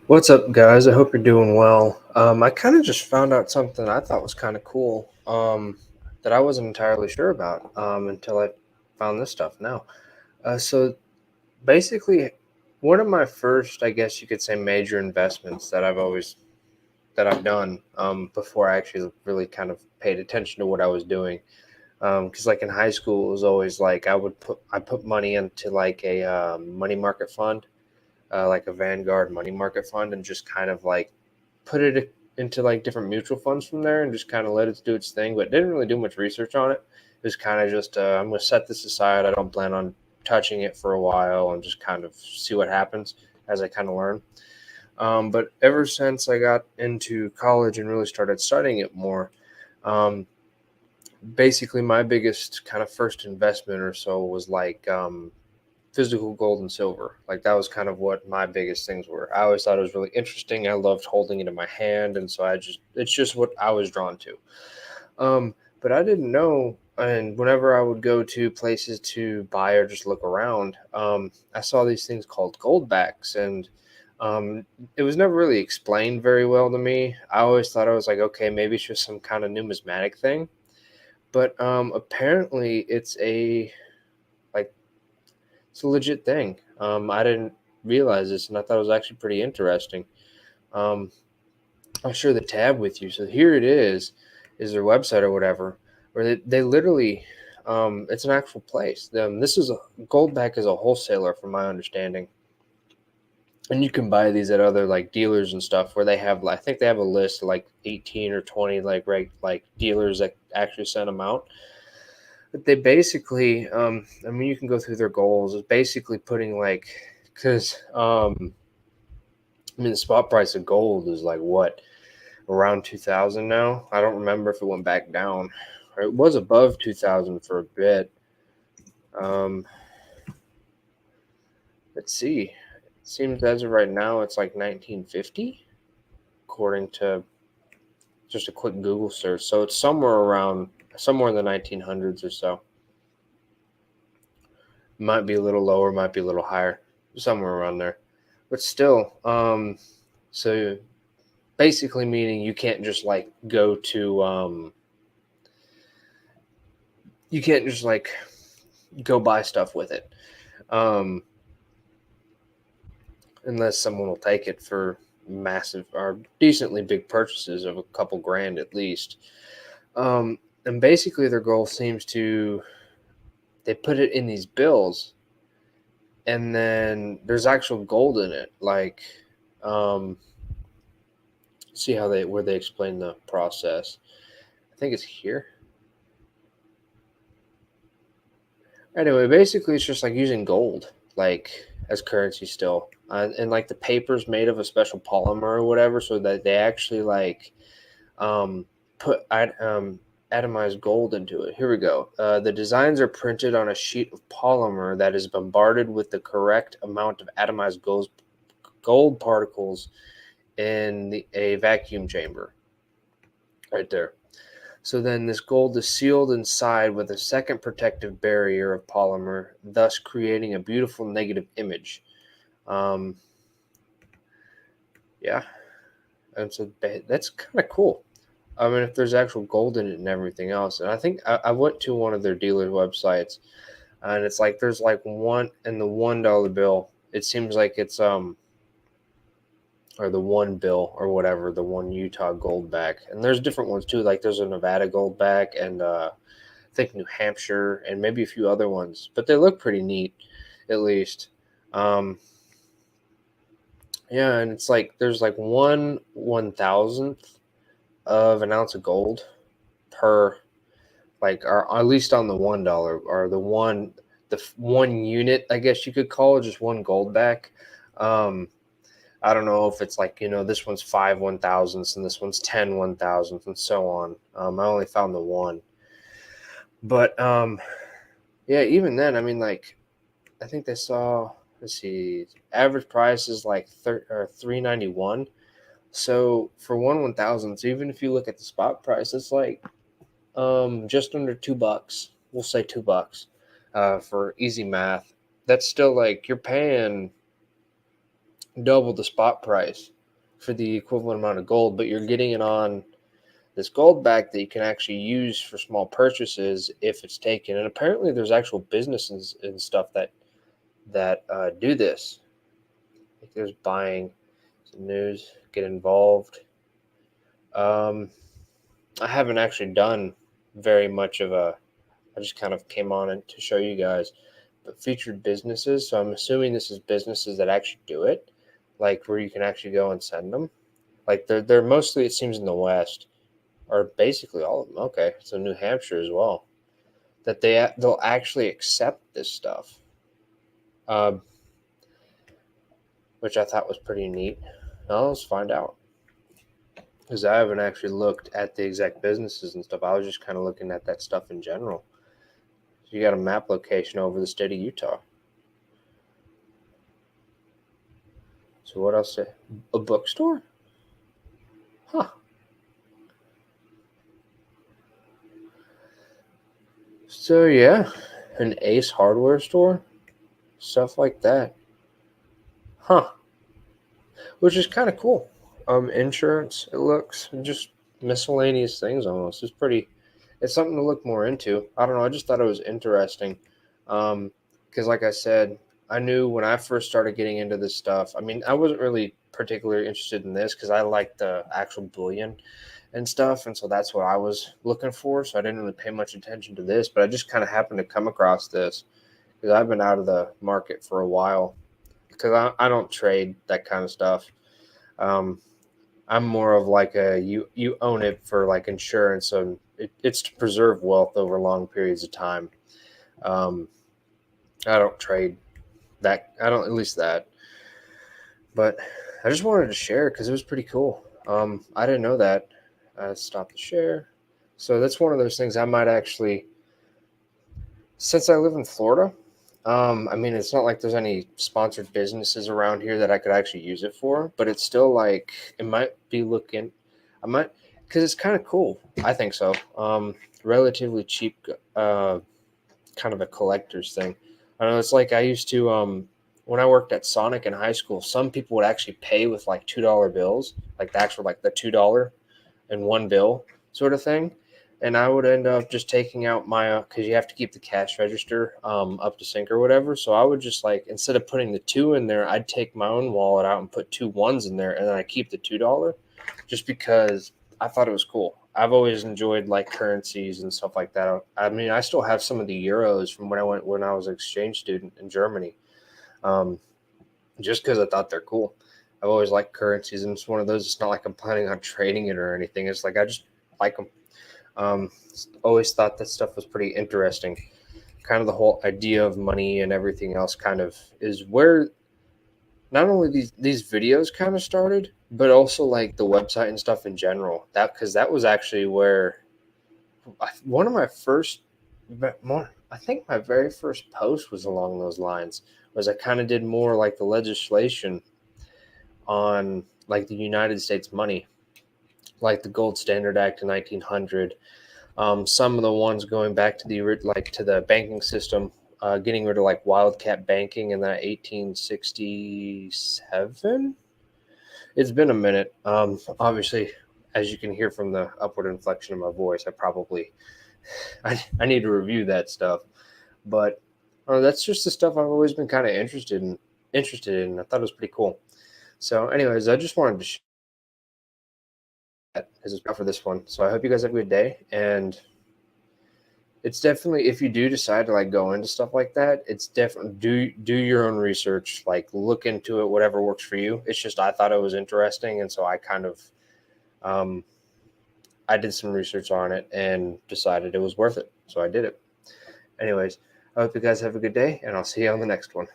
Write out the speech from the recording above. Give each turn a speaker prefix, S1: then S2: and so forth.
S1: What's up, guys? I hope you're doing well. I kind of just found out something I thought was kind of cool that I wasn't entirely sure about until I found this stuff now. So basically, one of my first, I guess you could say, major investments that I've done before I actually really kind of paid attention to what I was doing. Because like in high school, it was always like I put money into like a money market fund, like a Vanguard money market fund, and just kind of like put it into like different mutual funds from there and just kind of let it do its thing, but didn't really do much research on it. It was kind of just, I'm going to set this aside. I don't plan on touching it for a while and just kind of see what happens as I kind of learn. But ever since I got into college and really started studying it more, um, basically my biggest kind of first investment or so was like physical gold and silver. Like that was kind of what my biggest things were. I always thought it was really interesting. I loved holding it in my hand, and so it's just what I was drawn to. But I didn't know. And whenever I would go to places to buy or just look around, I saw these things called goldbacks, and um, it was never really explained very well to me. I always thought I was like, okay, maybe it's just some kind of numismatic thing. But apparently, like it's a legit thing. I didn't realize this, and I thought it was actually pretty interesting. Um, I'll share the tab with you. So here it is their website or whatever, where they literally, it's an actual place. This is a Goldback is a wholesaler, from my understanding, and you can buy these at other like dealers and stuff where they have. I think they have a list of like 18 or 20 like dealers that actually send them out. But they basically, I mean, you can go through their goals. It's basically putting like, because I mean, the spot price of gold is like what, around 2000 now. I don't remember if it went back down. It was above 2000 for a bit. Um, let's see. It seems as of right now, it's like 1950, according to just a quick Google search. So it's somewhere in the 1900s or so. Might be a little lower, might be a little higher, somewhere around there. But still, so basically meaning you can't just like go to you can't just like go buy stuff with it, um, unless someone will take it for massive or decently big purchases of a couple grand at least. And basically their goal seems to they put it in these bills, and then there's actual gold in it. Like, um, see how they where they explain the process. I think it's here. Anyway, basically, it's just like using gold, like as currency still, and like the paper's made of a special polymer or whatever, so that they actually like um, put atomized gold into it. Here we go. The designs are printed on a sheet of polymer that is bombarded with the correct amount of atomized gold particles in a vacuum chamber. Right there. So then this gold is sealed inside with a second protective barrier of polymer, thus creating a beautiful negative image. Um, yeah, and so that's kind of cool. I mean, if there's actual gold in it and everything else, and I think I went to one of their dealer websites, and it's like there's like one in the $1 bill. It seems like it's or the one bill or whatever, the one Utah gold back, and there's different ones too. Like there's a Nevada gold back, and I think New Hampshire, and maybe a few other ones, but they look pretty neat, at least. Um, yeah, and it's like there's like 1/1000th of an ounce of gold per, like, or at least on the $1 or the one unit, I guess you could call it, just one gold back. Um, I don't know if it's like, this one's 5/1000ths and this one's 10/1000ths and so on. I only found the one, but yeah, even then, I mean, like, I think they saw. Let's see, average price is like 391. So for 1/1000th, even if you look at the spot price, it's like just under $2. We'll say $2 for easy math. That's still like you're paying double the spot price. for the equivalent amount of gold, but you're getting it on this gold back that you can actually use for small purchases if it's taken. And apparently, there's actual businesses and stuff that do this. Like there's buying some news, get involved. Um, I haven't actually done very much of a. I just kind of came on it to show you guys, but featured businesses. So I'm assuming this is businesses that actually do it, like where you can actually go and send them. Like they're mostly, it seems, in the West, or basically all of them. Okay, so New Hampshire as well. That they'll actually accept this stuff, uh, which I thought was pretty neat. Now let's find out, because I haven't actually looked at the exact businesses and stuff. I was just kind of looking at that stuff in general. So you got a map location over the state of Utah. So what else? A bookstore? Huh. So yeah, an Ace hardware store, stuff like that. Huh. Which is kind of cool. Insurance, it looks, and just miscellaneous things almost. It's something to look more into. I don't know. I just thought it was interesting. Because like I said, I knew when I first started getting into this stuff. I mean, I wasn't really particularly interested in this because I like the actual bullion and stuff, and so that's what I was looking for. So I didn't really pay much attention to this, but I just kind of happened to come across this because I've been out of the market for a while because I don't trade that kind of stuff. Um, I'm more of like you own it for like insurance, and it's to preserve wealth over long periods of time. Um, I don't trade that. I don't, at least that. But I just wanted to share because it was pretty cool. I didn't know that. Stop the share. So that's one of those things I might actually, since I live in Florida. I mean, it's not like there's any sponsored businesses around here that I could actually use it for, but it's still like it might be looking. I might, because it's kind of cool. I think so. Relatively cheap, kind of a collector's thing. I know it's like I used to when I worked at Sonic in high school. Some people would actually pay with like $2 bills, like the actual like the $2 in one bill sort of thing. And I would end up just taking out my because you have to keep the cash register up to sync or whatever. So I would just like instead of putting the two in there, I'd take my own wallet out and put two ones in there, and then I keep the $2 just because I thought it was cool. I've always enjoyed like currencies and stuff like that. I mean, I still have some of the euros from when I was an exchange student in Germany, um, just because I thought they're cool. I've always liked currencies, and it's one of those. It's not like I'm planning on trading it or anything. It's like I just like them. Always thought that stuff was pretty interesting. Kind of the whole idea of money and everything else kind of is where not only these videos kind of started, but also like the website and stuff in general. That because that was actually where one of my first, I think my very first post was along those lines. Was I kind of did more like the legislation on like the United States money, like the Gold Standard Act in 1900. Some of the ones going back to the banking system, getting rid of like wildcat banking in that 1867. It's been a minute. Obviously, as you can hear from the upward inflection of my voice, I need to review that stuff. But that's just the stuff I've always been kind of interested in. I thought it was pretty cool. So, anyways, I just wanted to share that as it's for this one. So I hope you guys have a good day, and it's definitely if you do decide to like go into stuff like that, it's definitely do your own research, like look into it, whatever works for you. It's just I thought it was interesting, and so I kind of um, I did some research on it and decided it was worth it, so I did it. Anyways, I hope you guys have a good day, and I'll see you on the next one.